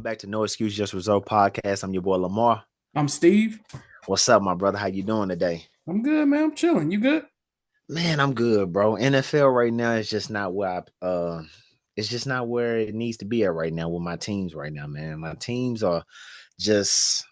back to No Excuse Just Result podcast. I'm your boy Lamar. I'm Steve. What's up, my brother? How you doing today? I'm good, man. I'm chilling. You good? Man, I'm good, bro. NFL right now is just not where it's just not where it needs to be at right now with my teams right now, man. My teams are just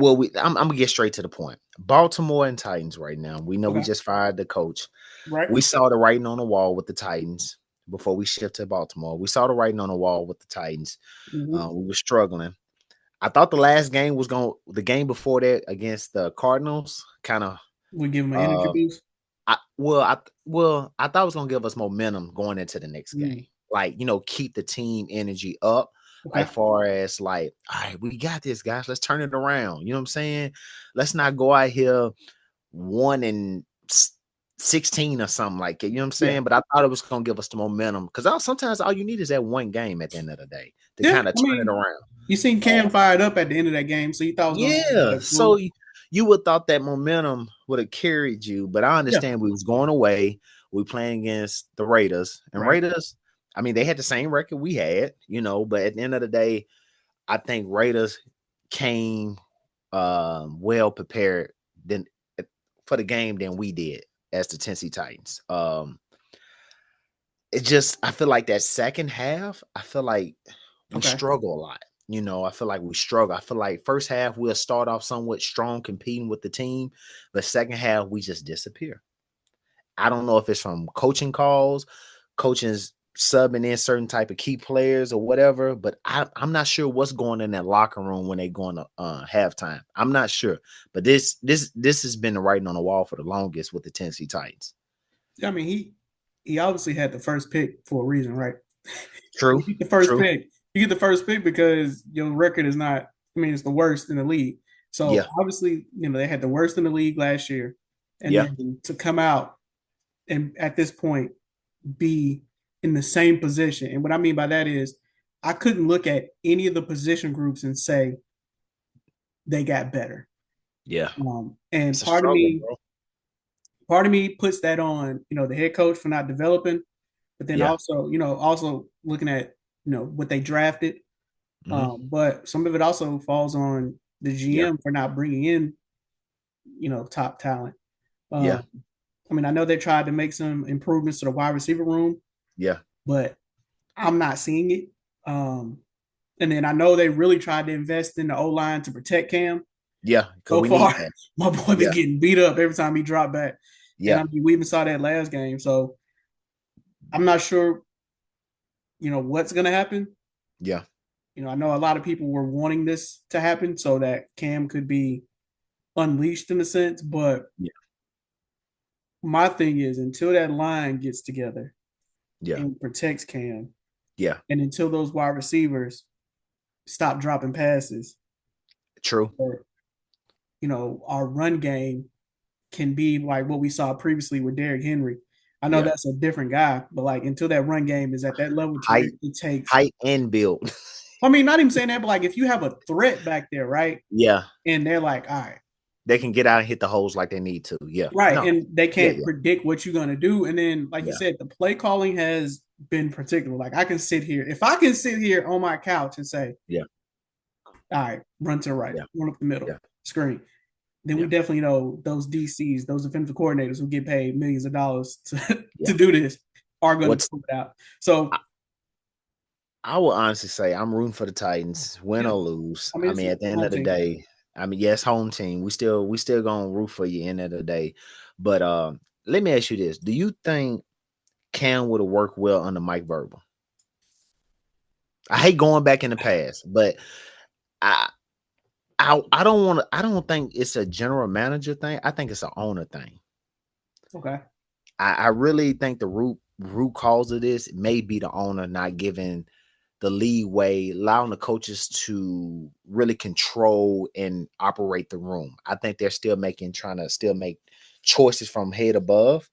I'm gonna get straight to the point. Baltimore and Titans right now. We know we Okay. just fired the coach. Right. We saw the writing on the wall with the Titans before we shift to Baltimore. We saw the writing on the wall with the Titans. Mm-hmm. We were struggling. I thought the last game was the game before that against the Cardinals kind of We give him an energy uh boost. I thought it was gonna give us momentum going into the next game. Mm. Like, keep the team energy up. Okay. Like far as like, all right, we got this, guys. Let's turn it around. You know what I'm saying? Let's not go out here 1-16 or something like it. You know what I'm Yeah. saying? But I thought it was gonna give us the momentum because sometimes all you need is that one game at the end of the day to Yeah. kind of I turn it mean, around. you seen Cam fired up at the end of that game, so you thought it was going to Yeah, go so smooth. you would thought that momentum would have carried you, but I Yeah. understand we was going away. We playing against the Raiders, and Right. Raiders. I mean, they had the same record we had, but at the end of the day, I think Raiders came well prepared than for the game than we did as the Tennessee Titans. I feel like that second half, I feel like we Okay. struggle a lot. I feel like we struggle. I feel like first half we'll start off somewhat strong competing with the team, but second half we just disappear. I don't know if it's from coaching calls, coaching's subbing in certain type of key players or whatever, but I'm not sure what's going in that locker room when they going to halftime. I'm not sure, but this has been the writing on the wall for the longest with the Tennessee Titans. I mean, he obviously had the first pick for a reason, right? True, You get the first true, pick. You get the first pick because your record is not. I mean, it's the worst in the league. So yeah, obviously, they had the worst in the league last year, and yeah, then to come out and at this point be in the same position. And what I mean by that is I couldn't look at any of the position groups and say they got better. yeah. And It's a struggle, bro. part of me puts that on, the head coach for not developing, but then Yeah. also, also looking at, what they drafted. Mhm. But some of it also falls on the Yeah. GM for not bringing in, top talent. Yeah. Um, I mean, I know they tried to make some improvements to the wide receiver room, Yeah. but I'm not seeing it. Um, and then I know they really tried to invest in the O line to protect Cam. Yeah. Because So we need far, that. my boy been Yeah. getting beat up every time he dropped back. And Yeah. I mean, we even saw that last game. So I'm not sure, what's gonna happen. Yeah. I know a lot of people were wanting this to happen so that Cam could be unleashed in a sense. But Yeah. my thing is until that line gets together Yeah. and protects Cam, Yeah. and until those wide receivers stop dropping passes, True. or our run game can be like what we saw previously with Derrick Henry. I know Yeah. that's a different guy, but like until that run game is at that level to where Height, it takes. height and build. I mean, not even saying that, but like if you have a threat back there, right, Yeah. and they're like, all right, They can get out and hit the holes like they need to. Yeah. right, No. and they Yeah. can't Yeah. predict what you're gonna do, and then like you Yeah. said, the play calling has been particular. Like I can sit here, if I can sit here on my couch and say, Yeah. all right, run to the right, Yeah. run up the middle, Yeah. screen. Then we Yeah. definitely know those DCs, those defensive coordinators who get paid millions of dollars to, Yeah. to do this are going to What's prove it out. So, I will honestly say I'm rooting for the Titans, win yeah, or lose. I mean, I it's mean, a at the end home of the team. day, I mean, yes, home team. We still gonna root for you end of the day. But let me ask you this: do you think Cam would have worked well under Mike Vrabel? I hate going back in the past, but I I don't think it's a general manager thing. I think it's an owner thing. Okay. I really think the root cause of this may be the owner not giving the leeway, allowing the coaches to really control and operate the room. I think they're still trying to still make choices from head above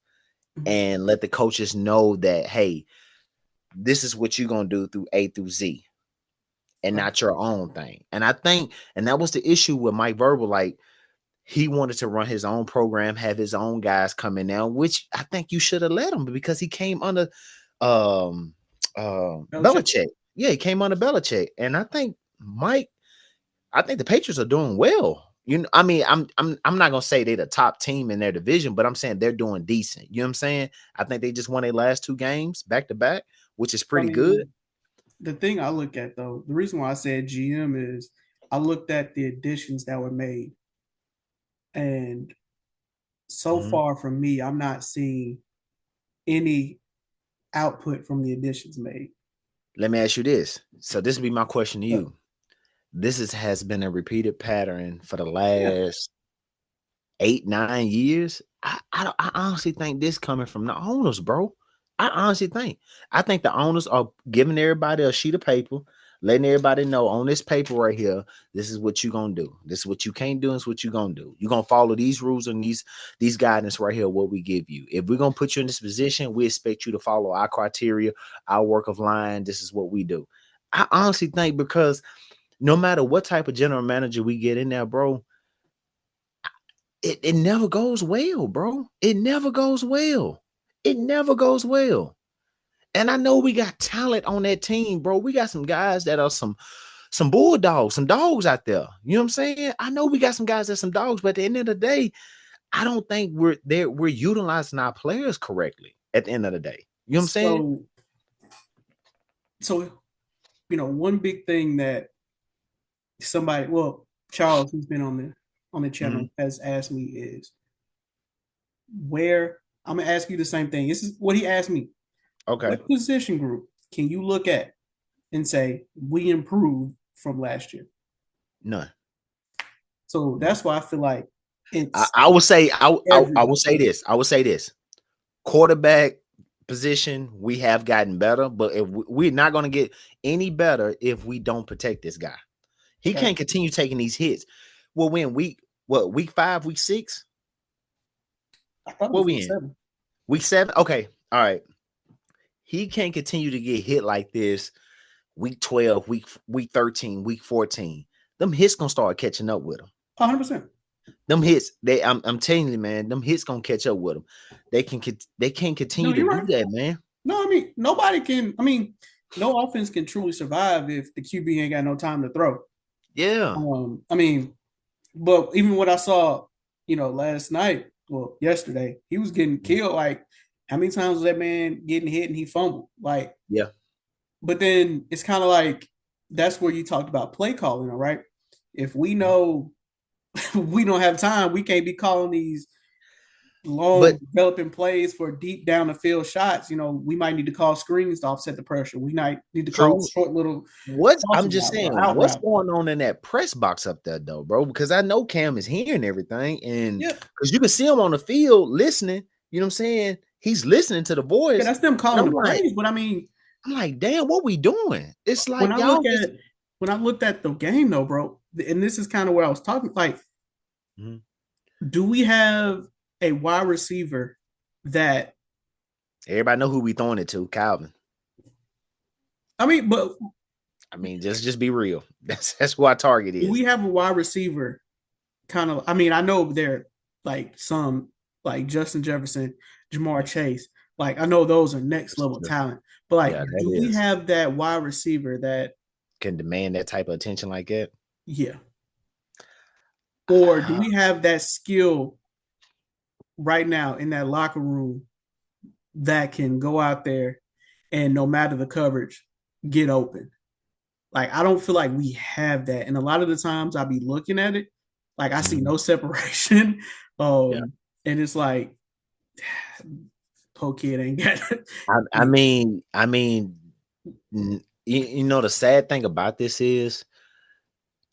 Mhm. and let the coaches know that, hey, this is what you're gonna do through A through Z and Okay. not your own thing. And I think, and that was the issue with Mike Verbal, like he wanted to run his own program, have his own guys come in now, which I think you should have let him because he came under Belichick. Belichick. Yeah, he came under Belichick, and I think Mike. I think the Patriots are doing well. I mean, I'm not gonna say they're the top team in their division, but I'm saying they're doing decent. You know what I'm saying? I think they just won their last 2 games back to back, which is I pretty good. mean, the thing I look at though, the reason why I said GM is I looked at the additions that were made, and so Mhm. far from me, I'm not seeing any output from the additions made. Let me ask you this. So this will be my question to Yeah, you. Has been a repeated pattern for the yeah. last 8, 9 years. I honestly think this coming from the owners, bro. I honestly think. I think the owners are giving everybody a sheet of paper, letting everybody know on this paper right here, this is what you're gonna do. This is what you can't do, and this is what you're gonna do. You're gonna follow these rules and these guidance right here, what we give you. If we're gonna put you in this position, we expect you to follow our criteria, our work of line. This is what we do. I honestly think because no matter what type of general manager we get in there, bro, it never goes well, bro. It never goes well. It never goes well. And I know we got talent on that team, bro. We got some guys that are some bulldogs, some dogs out there. You know what I'm saying? I know we got some guys that some dogs, but at the end of the day, I don't think we're utilizing our players correctly at the end of the day. You know what I'm saying? So, so one big thing that somebody, well, Charles, who's been on the Mhm. channel, has asked me is where I'm gonna ask you the same thing. This is what he asked me. Okay. What position group can you look at and say we improved from last year? None. So None. that's why I feel like I, it's I would say I everybody. will say this. I will say this. Quarterback position, we have gotten better, but if we're not going to get any better if we don't protect this guy. He Okay. can't continue taking these hits. Well, when week 5, week 6? I thought it What was we week in? 7. Week 7? Okay. All right. He can't continue to get hit like this week 12, week 13, week 14. Them hits gonna start catching up with him. 100%. Them hits, I'm telling you, man, them hits gonna catch up with them. They can't No, continue to you're do right. that, man. No, I mean nobody can. I mean, no offense can truly survive if the QB ain't got no time to throw. Yeah. I mean, but even what I saw, last night, well, yesterday, he was getting Mhm. killed. Like, how many times was that man getting hit and he fumbled? Like, Yeah. but then it's kind of like that's where you talked about play calling, all right? If we know we don't have time, we can't be calling these long But developing plays for deep down the field shots. We might need to call screens to offset the pressure. We might need to call true. short little What I'm crossing just routes saying, or out what's routes. going on in that press box up there, though, bro? Because I know Cam is hearing everything, and Yeah, because you can see him on the field listening. You know what I'm saying? He's listening to the yeah, voice, that's them and calling the plays. But I mean, I'm like, damn, what we doing? It's when like I y'all look just. at when I looked at the game though, bro, and this is kind of where I was talking. Like, Mhm. do we have a wide receiver that Everybody know who we throwing it to, Calvin. I mean, but I mean, just be real. That's who our target do is. we have a wide receiver kind of? I mean, I know they're like some like Justin Jefferson, Jamar Chase. Like I know those are next level talent, but like, Yeah, that do we is have that wide receiver that can demand that type of attention like that. yeah, or do we have that skill right now in that locker room that can go out there and no matter the coverage, get open? Like I don't feel like we have that, and a lot of the times I'll be looking at it, like I see Mhm. no separation, Yeah. and it's like, poor kid ain't got it. I mean, you know the sad thing about this is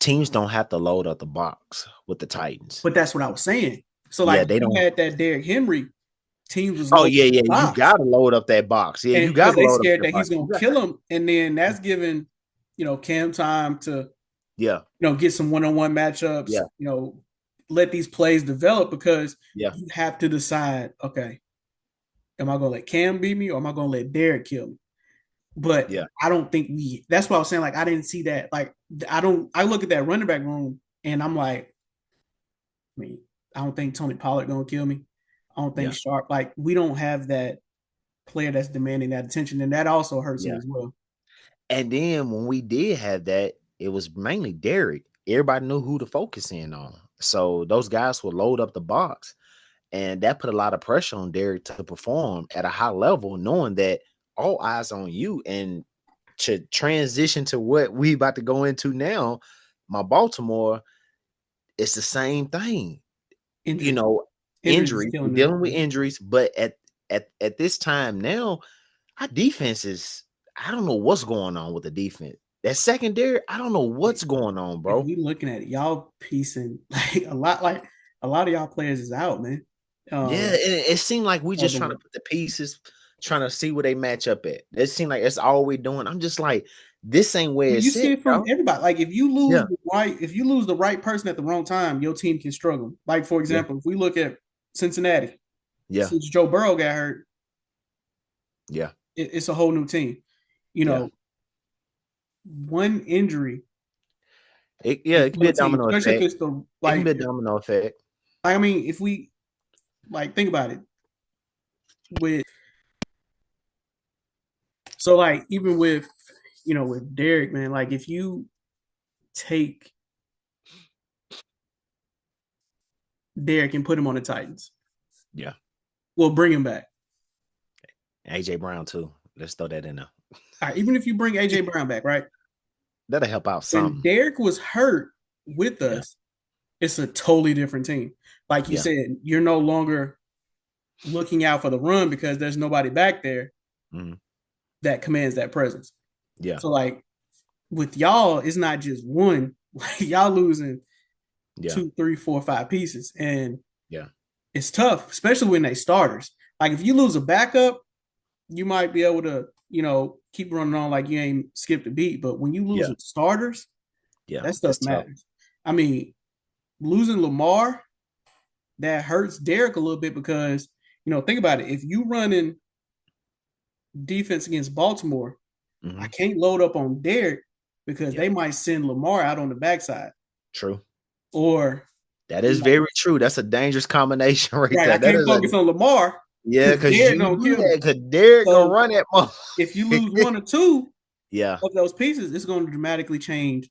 teams don't have to load up the box with the Titans. But that's what I was saying. So like Yeah, if they you don't. had that Derrick Henry, teams was Oh loading yeah, the yeah. You box, gotta load up that box. Yeah, and you because gotta they load up scared that that he's box. gonna kill him, and then that's giving Cam time to Yeah, get some one-on-one matchups, yeah, let these plays develop because yeah, you have to decide, okay, am I gonna let Cam beat me or am I gonna let Derrick kill me? But yeah. I don't think that's why I was saying, like, I didn't see that. Like, I look at that running back room and I'm like, I mean, I don't think Tony Pollard gonna kill me. I don't think Yeah. Sharp, like, we don't have that player that's demanding that attention. And that also hurts him Yeah. as well. And then when we did have that, it was mainly Derrick. Everybody knew who to focus in on. So those guys would load up the box. And that put a lot of pressure on Derrick to perform at a high level, knowing that all eyes on you. And to transition to what we about to go into now, my Baltimore, it's the same thing. You Injuries. know, Injuries is injuries, we're killing them. dealing with injuries, but at this time now, our defense is, I don't know what's going on with the defense. That secondary, I don't know what's going on, If bro. we looking at it, y'all piecing like a lot of y'all players is out, man. Yeah, it seemed like we Or just trying to put the pieces, trying to see where they match up at. It seemed like that's all we're doing. I'm just like, this ain't where well, it's you see set, it from bro. everybody. Like Yeah, if you lose the right person at the wrong time, your team can struggle. Like for yeah, example, if we look at Cincinnati, yeah, since Joe Burrow got hurt, yeah, it's a whole new team. You yeah. know, one injury Yeah, can it can kill be a a team, domino especially if effect. it's the It can like. be a domino effect. I mean, if we like think about it with so like even with with Derek, man, like if you take Derek and put him on the Titans, Yeah. we'll bring him back. AJ Brown too. Let's throw that in there. All right, even if you bring AJ Brown back, right? That'll help out When something. Derek was hurt with Yeah, us, it's a totally different team. Like you yeah, said, you're no longer looking out for the run because there's nobody back there mhm, that commands that presence. yeah, So like with y'all, it's not just one. Like y'all losing yeah, two, three, four, five pieces, and yeah, it's tough, especially when they starters. Like if you lose a backup, you might be able to, keep running on like you ain't skipped a beat. But when you lose yeah, with starters, yeah. that stuff It's tough. matters. I mean, losing Lamar, that hurts Derek a little bit because, think about it. If you running defense against Baltimore, I Hmm. can't load up on Derek because Yeah, they might send Lamar out on the backside. true. Or, That is very true. That's a dangerous combination right right, I there. That can't is a, focus on Lamar yeah, because because Derek you gonna do kill me. that because Derek gonna So run that mother. if you lose one or two Yeah, of those pieces, it's going to dramatically change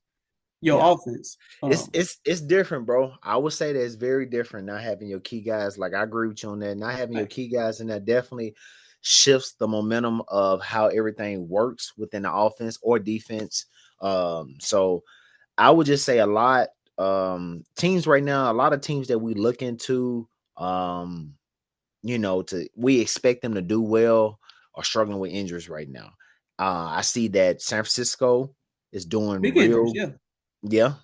yeah. your offense. It's different, bro. I would say that it's very different not having your key guys. Like I agree with you on that. Not having your Right. key guys in that definitely shifts the momentum of how everything works within the offense or defense. So I would just say a lot teams right now, a lot of teams that we look into, um, to we expect them to do well are struggling with injuries right now. I see that San Francisco is doing Big injuries, real, yeah. yeah.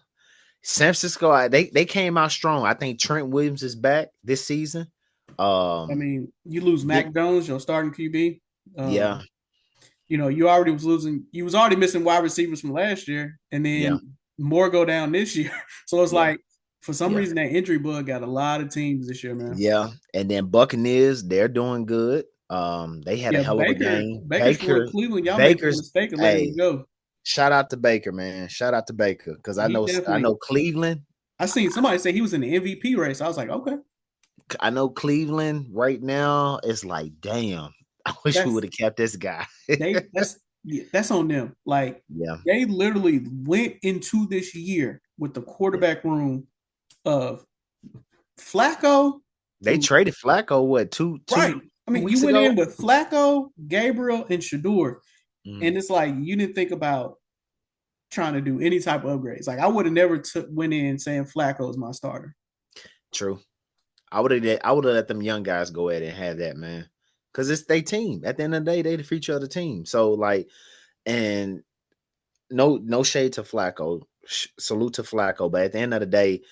San Francisco, they came out strong. I think Trent Williams is back this season. I Um, mean, you lose then, Mac Jones, your starting QB. yeah, You was already missing wide receivers from last year, and yeah, then more go down this year. So it's yeah, like for some yeah, reason that injury bug got a lot of teams this year, man. yeah. And then Buccaneers, they're doing good. They had a Yeah, hell of a game. Baker's still in Cleveland. Y'all made the Baker's, mistake of letting him hey, go. shout out to Baker, man. Shout out to Baker because I He know, I definitely. know Cleveland. I seen somebody say he was in the MVP race. I was like, okay, I know Cleveland right now. It's like, damn. I wish we would that's have kept this guy. that's on them. Like Yeah, they literally went into this year with the yeah. quarterback room of Flacco, They who traded Flacco what two right. two I mean, you weeks went ago. in with Flacco, Gabriel, and Shador, Mhm. and it's like you didn't think about trying to do any type of upgrades. Like I would have never went in saying Flacco is my starter. True. I would have let them young guys go ahead and have that, man. Cause it's their team. At the end of the day, they the future of the team. So like, and no shade to Flacco. Salute to Flacco. But at the end of the day,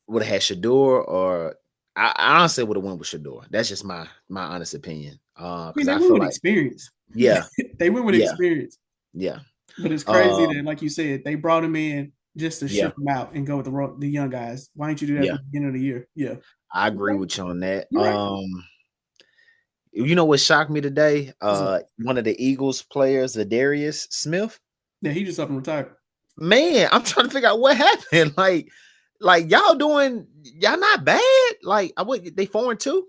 would have had Shador or I honestly would have went with Shador. That's just my honest opinion. I mean, Because they I went feel with like, experience. yeah, They went with yeah, experience. yeah. But it's crazy that, Um, like you said, they brought him in just to yeah, ship him out and go with the young guys. Why didn't you do that at yeah. the beginning of the year? Yeah. I agree Okay. with you on that. You're right. You know what shocked me today? What's up? One of the Eagles players, Darius Smith. Yeah, he just up and retired. Man, I'm trying to figure out what happened. Like y'all not bad. Like I would they 4-2.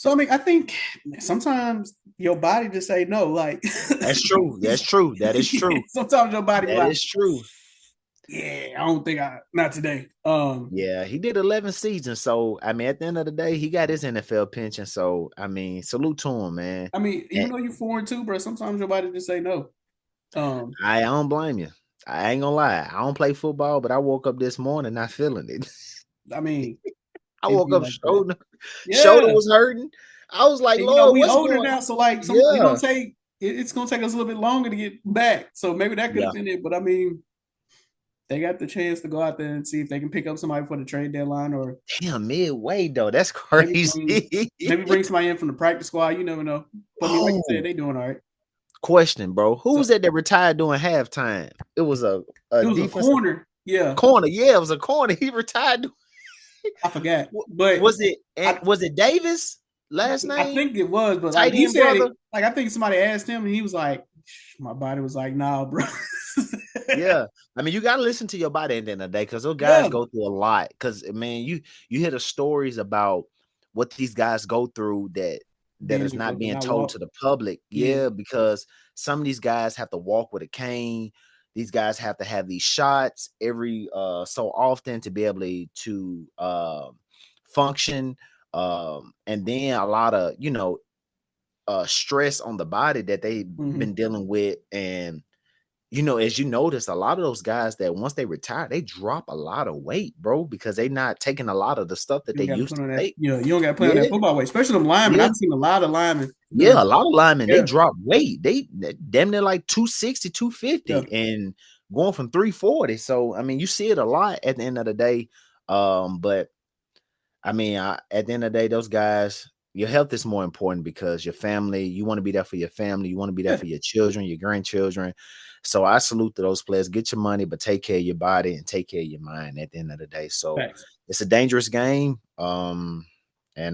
So I mean, I think sometimes your body just say no. Like That's true. That's true. That is true. sometimes your body be That like, is true. yeah, I don't think I not today. Yeah, he did 11 seasons. So, I mean, at the end of the day, he got his NFL pension. So, I mean, salute to him, man. I mean, even And though you're 4-2, bro, sometimes your body just say no. I don't blame you. I ain't gonna lie. I don't play football, but I woke up this morning not feeling it. I mean, I it'd woke be up like that. shoulder Yeah. was hurting. I was like, And Lord, we what's older going now, on? so like some it Yeah. don't take it's gonna take us a little bit longer to get back. So maybe that could Yeah. have been it. But I mean, they got the chance to go out there and see if they can pick up somebody for the trade deadline or Damn, midway though. That's maybe crazy. bring somebody in from the practice squad. You never know. But I mean, like you said, Oh, they doing all right. question, bro. Who So was that retired during halftime? It was a it was a defensive corner. Yeah, corner. Yeah, it was a corner. He retired. I forgot. But Was it I was it Davis last I name? think it was, but like Tight he end said it, brother? like I think somebody asked him and he was like, my body was like, nah, bro. Yeah. I mean, you gotta listen to your body at the end of the day because those guys Yeah. go through a lot. Cause man, you hear the stories about what these guys go through that Being is able not to being not told to walk. the public. Yeah. Yeah, because some of these guys have to walk with a cane. These guys have to have these shots every so often to be able to function. And then a lot of stress on the body that they've Mm-hmm. been dealing with. And as you notice, a lot of those guys that once they retire, they drop a lot of weight, bro, because they not taking a lot of the stuff that You they don't got to used put to on that. take. Yeah, you don't got to play on that Yeah, football weight, especially them linemen. yeah, I've seen a lot of linemen yeah. doing. A lot of linemen, they Yeah, drop weight. They damn near like 260, yeah. 250 and going from 340. So, I mean, you see it a lot at the end of the day. But I mean, at the end of the day, those guys, your health is more important because your family, you want to be there for your family, you want to be there Yeah. for your children, your grandchildren. So I salute to those players. Get your money, but take care of your body and take care of your mind at the end of the day. So Facts. it's a dangerous game. And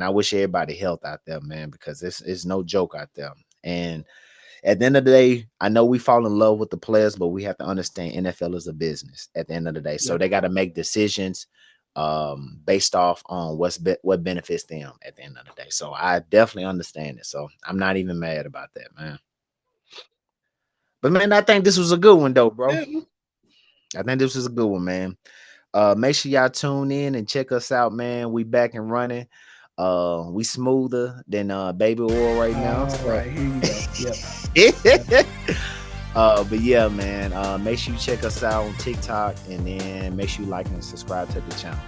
I wish everybody health out there, man, because it's no joke out there. And at the end of the day, I know we fall in love with the players, but we have to understand NFL is a business at the end of the day. So Yeah. they got to make decisions based off on what benefits them at the end of the day. So I definitely understand it. So I'm not even mad about that, man. But man, I think this was a good one though, bro. Yeah. I think this was a good one, man. Make sure y'all tune in and check us out, man. We back and running. We smoother than baby oil right now. All So right. Here you go. Yep. but yeah, man. Make sure you check us out on TikTok and then make sure you like and subscribe to the channel.